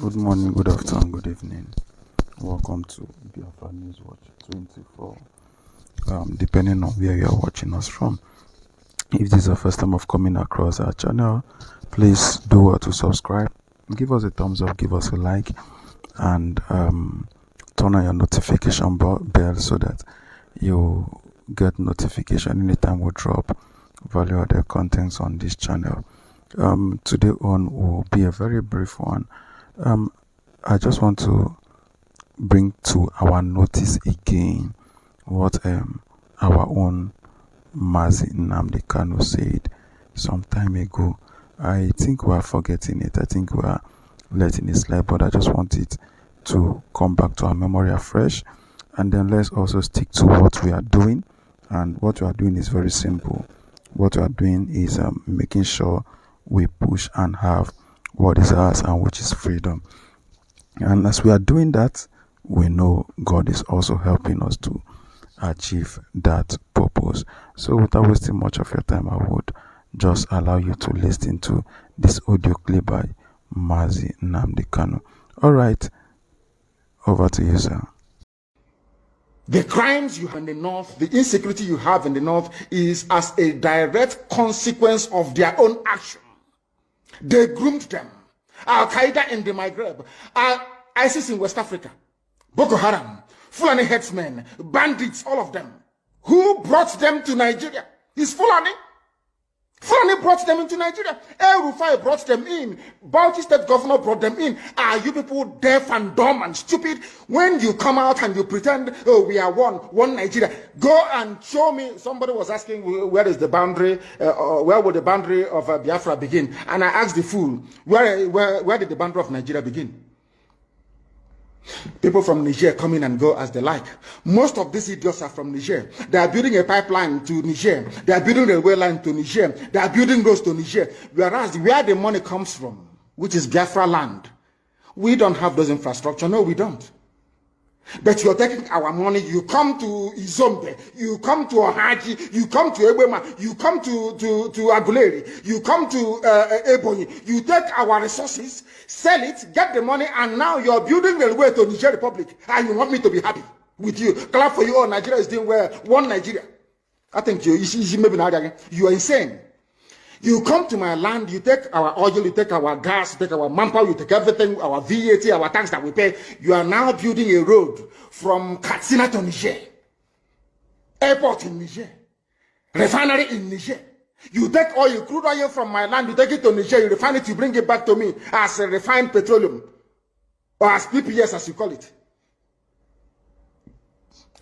Good morning, good afternoon, good evening. Welcome to Biafra News Watch 24. Depending on where you are watching us from. If this is the first time of coming across our channel, please do well to subscribe. Give us a thumbs up, give us a like, and turn on your notification bell so that you get notification anytime we drop value-added contents on this channel. Today on will be a very brief one. I just want to bring to our notice again what our own Mazi Nnamdi Kanu said some time ago. I think we are forgetting it. I think we are letting it slide, but I just want it to come back to our memory afresh. And then let's also stick to what we are doing. And what we are doing is very simple. What we are doing is making sure we push and have what is ours, and which is freedom. And as we are doing that, we know God is also helping us to achieve that purpose. So without wasting much of your time, I would just allow you to listen to this audio clip by Mazi Nnamdi Kanu. All right, over to you, sir. The crimes you have in the north, the insecurity you have in the north is as a direct consequence of their own action. They groomed them. Al-Qaeda in the Maghreb, ISIS in West Africa, Boko Haram, Fulani headsmen, bandits, all of them. Who brought them to Nigeria? It's Fulani. Fulani brought them into Nigeria. El Rufai brought them in. Bauchi State Governor brought them in. Are you people deaf and dumb and stupid? When you come out and you pretend, oh, we are one Nigeria, go and show me. Somebody was asking, where is the boundary, where would the boundary of Biafra begin? And I asked the fool, where did the boundary of Nigeria begin? People from Niger come in and go as they like. Most of these idiots are from Niger. They are building a pipeline to Niger. They are building a railway line to Niger. They are building roads to Niger. Whereas where the money comes from, which is Biafra land, we don't have those infrastructure. No, we don't. But you're taking our money. You come to Izombe, you come to Ohaji, you come to Ebema, you come to Aguleri, you come to Ebonyi. You take our resources, sell it, get the money, and now you're building the way to Niger Republic. And you want me to be happy with you? Clap for you. Oh, Nigeria is doing well. One Nigeria. I think you are insane. You come to my land, you take our oil, you take our gas, you take our manpower, you take everything, our VAT, our tax that we pay. You are now building a road from Katsina to Niger. Airport in Niger. Refinery in Niger. You take oil, crude oil from my land, you take it to Niger, you refine it, you bring it back to me as a refined petroleum. Or as PPS as you call it.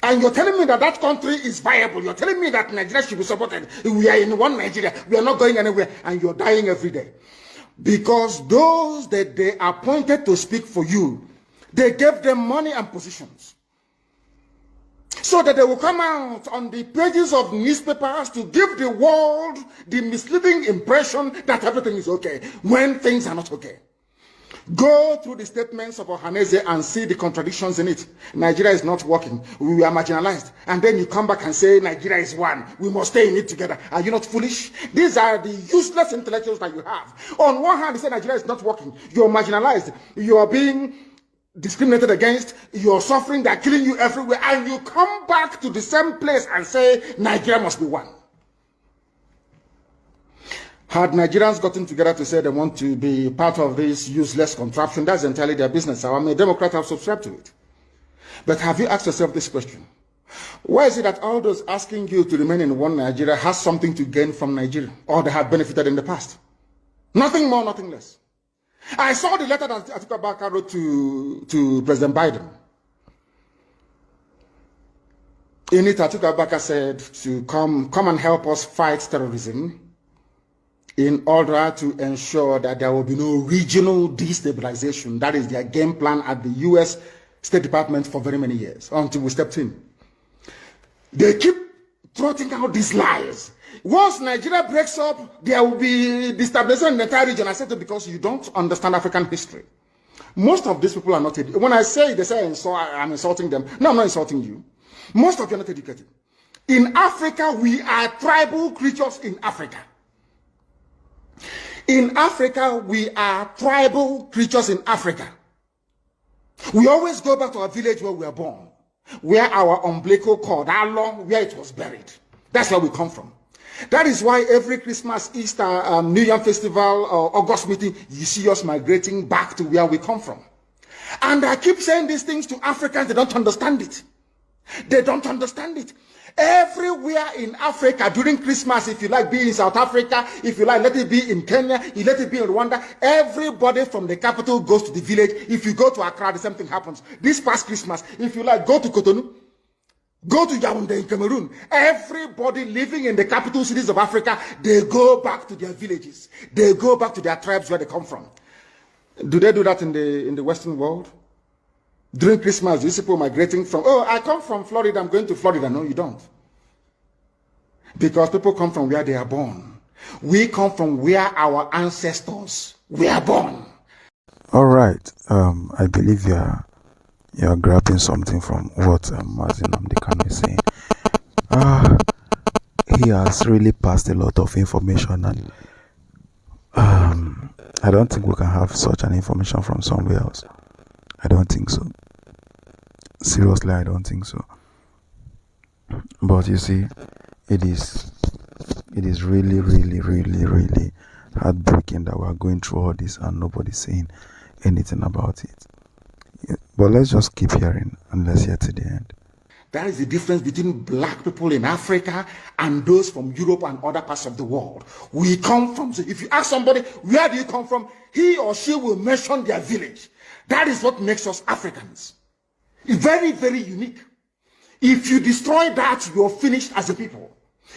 And you're telling me that that country is viable. You're telling me that Nigeria should be supported. We are in one Nigeria. We are not going anywhere. And you're dying every day. Because those that they appointed to speak for you, they gave them money and positions. So that they will come out on the pages of newspapers to give the world the misleading impression that everything is okay, when things are not okay. Go through the statements of Ohaneze and see the contradictions in it. Nigeria is not working. We are marginalized. And then you come back and say Nigeria is one. We must stay in it together. Are you not foolish? These are the useless intellectuals that you have. On one hand, you say Nigeria is not working. You're marginalized. You are being discriminated against. You're suffering. They're killing you everywhere. And you come back to the same place and say Nigeria must be one. Had Nigerians gotten together to say they want to be part of this useless contraption, that's entirely their business. I'm a Democrat, I've subscribed to it. But have you asked yourself this question? Why is it that all those asking you to remain in one Nigeria has something to gain from Nigeria, or they have benefited in the past? Nothing more, nothing less. I saw the letter that Atiku Abubakar wrote to President Biden. In it, Atiku Abubakar said to come and help us fight terrorism, in order to ensure that there will be no regional destabilization. That is their game plan at the U.S. State Department for very many years, until we stepped in. They keep trotting out these lies. Once Nigeria breaks up, there will be destabilization in the entire region. I said it because you don't understand African history. Most of these people are not educated. When I say, they say I'm insulting them. No, I'm not insulting you. Most of you are not educated. In Africa, we are tribal creatures in Africa. In Africa, we are tribal creatures in Africa. We always go back to our village where we were born, where our umbilical cord, how long, where it was buried. That's where we come from. That is why every Christmas, Easter, New Year festival, or August meeting, you see us migrating back to where we come from. And I keep saying these things to Africans, they don't understand it. They don't understand it. Everywhere in Africa during Christmas, if you like, be in South Africa, if you like, let it be in Kenya, you let it be in Rwanda, everybody from the capital goes to the village. If you go to Accra, the same thing happens. This past Christmas, if you like, go to Cotonou, go to Yaoundé in Cameroon. Everybody living in the capital cities of Africa, they go back to their villages. They go back to their tribes where they come from. Do they do that in the Western world? During Christmas, these people migrating from, oh, I come from Florida, I'm going to Florida. No, you don't. Because people come from where they are born. We come from where our ancestors were born. All right. I believe you're grabbing something from what Mazi Nnamdi Kanu is saying. He has really passed a lot of information, and I don't think we can have such an information from somewhere else. I don't think so. Seriously, I don't think so. But you see, it is really, really, really, really heartbreaking that we are going through all this and nobody's saying anything about it. Yeah, but let's just keep hearing and let's hear to the end. That is the difference between black people in Africa and those from Europe and other parts of the world. We come from, so if you ask somebody, where do you come from? He or she will mention their village. That is what makes us Africans. Very, very unique. If you destroy that, you're finished as a people.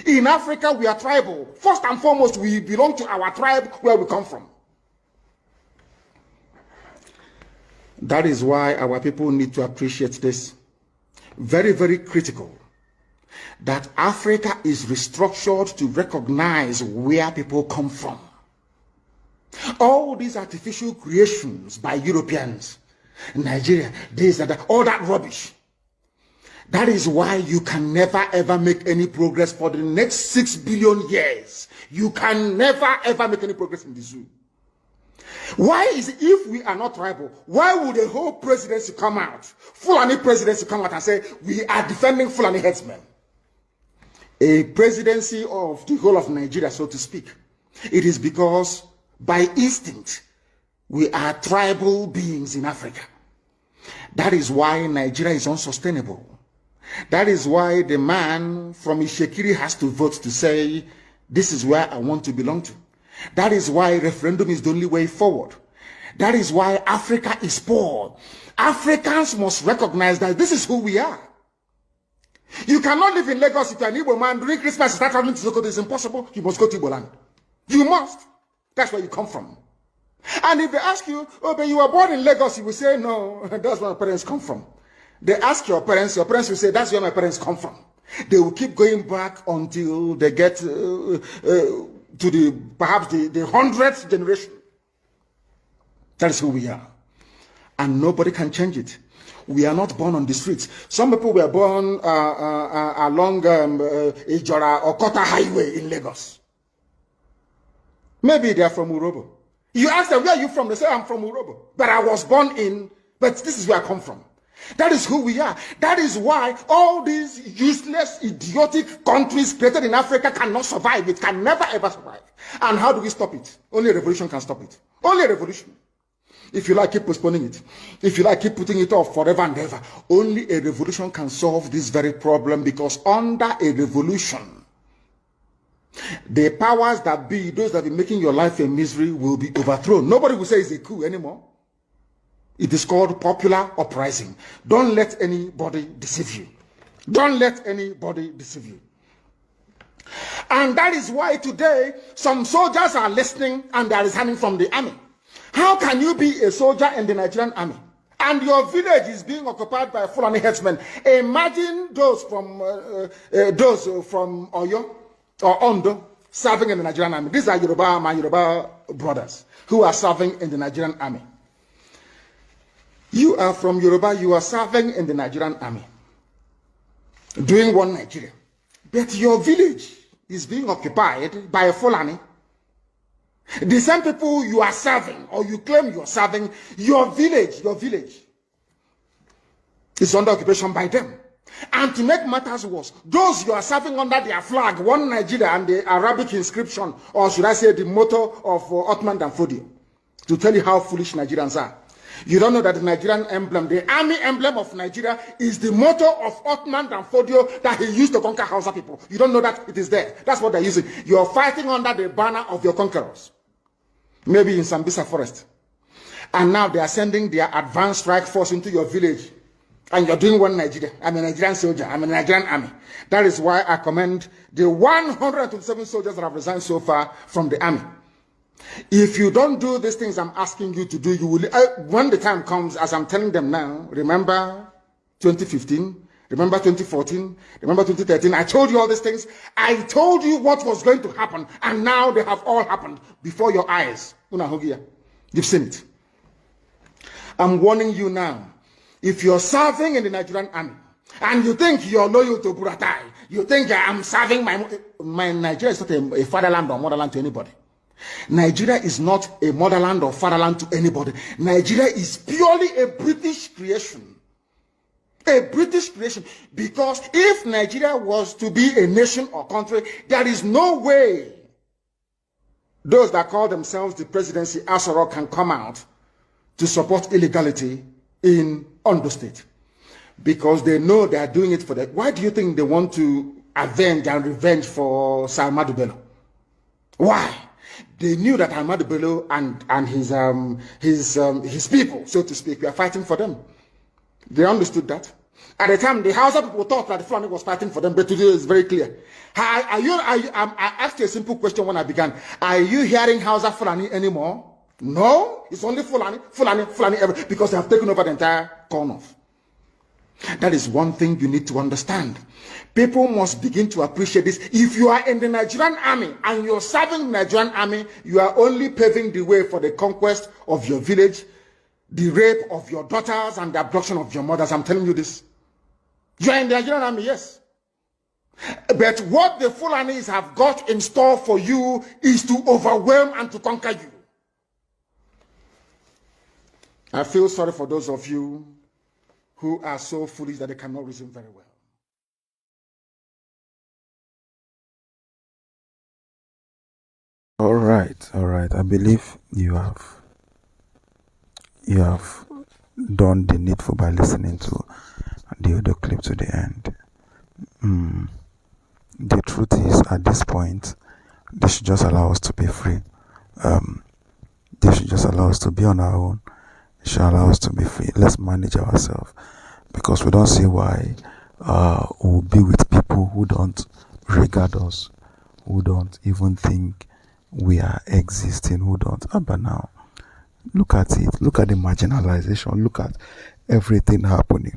In Africa, we are tribal. First and foremost, we belong to our tribe where we come from. That is why our people need to appreciate this. Very, very critical. That Africa is restructured to recognize where people come from. All these artificial creations by Europeans, Nigeria, this and that, all that rubbish. That is why you can never ever make any progress for the next 6 billion years. You can never ever make any progress in the zoo. Why is it, if we are not tribal, why would the whole presidency come out, Fulani presidency come out and say, we are defending Fulani headsmen? A presidency of the whole of Nigeria, so to speak. It is because by instinct, we are tribal beings in Africa. That is why Nigeria is unsustainable. That is why the man from Ishekiri has to vote to say, this is where I want to belong to. That is why referendum is the only way forward. That is why Africa is poor. Africans must recognize that this is who we are. You cannot live in Lagos if you're an Igbo man. During Christmas, you start traveling to Sokoto. It's impossible. You must go to Igbo land. You must. That's where you come from. And if they ask you, oh, but you were born in Lagos, you will say, no, that's where my parents come from. They ask your parents will say, that's where my parents come from. They will keep going back until they get to perhaps the 100th generation. That is who we are. And nobody can change it. We are not born on the streets. Some people were born along Ijora or Kota Highway in Lagos. Maybe they are from Urobo. You ask them, where are you from? They say, I'm from Urobo. But I was born in, but this is where I come from. That is who we are. That is why all these useless, idiotic countries created in Africa cannot survive. It can never ever survive. And how do we stop it? Only a revolution can stop it. Only a revolution. If you like, keep postponing it. If you like, keep putting it off forever and ever. Only a revolution can solve this very problem, because under a revolution, the powers that be, those that be making your life a misery, will be overthrown. Nobody will say it's a coup anymore. It is called popular uprising. Don't let anybody deceive you. Don't let anybody deceive you. And that is why today some soldiers are listening and they are resigning from the army. How can you be a soldier in the Nigerian army and your village is being occupied by Fulani headsmen? Imagine those from Oyo or Ondo serving in the Nigerian army. These are my Yoruba brothers who are serving in the Nigerian army. You are from Yoruba, you are serving in the Nigerian army, doing one Nigeria. But your village is being occupied by a Fulani. The same people you are serving, or you claim you are serving, your village It's under occupation by them. And to make matters worse, those you are serving under their flag, one Nigeria and the Arabic inscription, or should I say the motto of Ottoman Danfodio, to tell you how foolish Nigerians are. You don't know that the Nigerian emblem, the army emblem of Nigeria, is the motto of Ottoman Danfodio that he used to conquer Hausa people. You don't know that it is there. That's what they're using. You're fighting under the banner of your conquerors. Maybe in Sambisa forest. And now they are sending their advanced strike force into your village. And you're doing one Nigeria. I'm a Nigerian soldier. I'm a Nigerian army. That is why I commend the 127 soldiers that have resigned so far from the army. If you don't do these things I'm asking you to do, you will, when the time comes, as I'm telling them now, remember 2015, remember 2014, remember 2013, I told you all these things. I told you what was going to happen, and now they have all happened before your eyes. You've seen it. I'm warning you now. If you're serving in the Nigerian army, and you think you're loyal to Buratai, you think I'm serving my Nigeria is not a fatherland or motherland to anybody. Nigeria is not a motherland or fatherland to anybody. Nigeria is purely a British creation. A British creation. Because if Nigeria was to be a nation or country, there is no way those that call themselves the presidency Asoro can come out to support illegality in Ondo State. Because they know they are doing it for that. Why do you think they want to avenge and revenge for Sir Ahmadu Bello? Why? They knew that Ahmadu Bello and his people, so to speak, were fighting for them. They understood that. At the time, the Hausa people thought that the Fulani was fighting for them, but today it's very clear. I asked you a simple question when I began. Are you hearing Hausa Fulani anymore? No, it's only Fulani, because they have taken over the entire corner. That is one thing you need to understand. People must begin to appreciate this. If you are in the Nigerian army and you're serving the Nigerian army, you are only paving the way for the conquest of your village, the rape of your daughters, and the abduction of your mothers. I'm telling you this. You are in the Nigerian army, yes. But what the Fulanis have got in store for you is to overwhelm and to conquer you. I feel sorry for those of you who are so foolish that they cannot reason very well. All right. I believe you have done the needful by listening to the audio clip to the end. The truth is, at this point, they should just allow us to be free. They should just allow us to be on our own. They should allow us to be free. Let's manage ourselves, because we don't see why we'll be with people who don't regard us, who don't even think we are existing, who don't. But now, look at it. Look at the marginalization. Look at everything happening.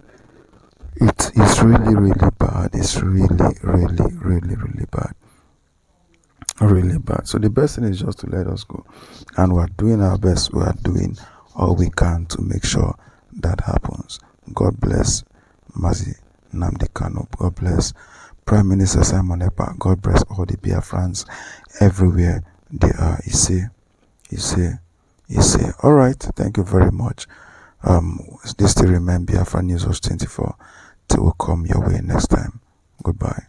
It's really, really bad. It's really, really, really, really bad. Really bad. So the best thing is just to let us go. And we're doing our best. We are doing all we can to make sure that happens. God bless Mazi Nnamdi Kanu. God bless Prime Minister Simon Ekpa. God bless all the Biafrans everywhere they are. You say. All right. Thank you very much. This still remain Biafra News Watch 24 till we come your way next time. Goodbye.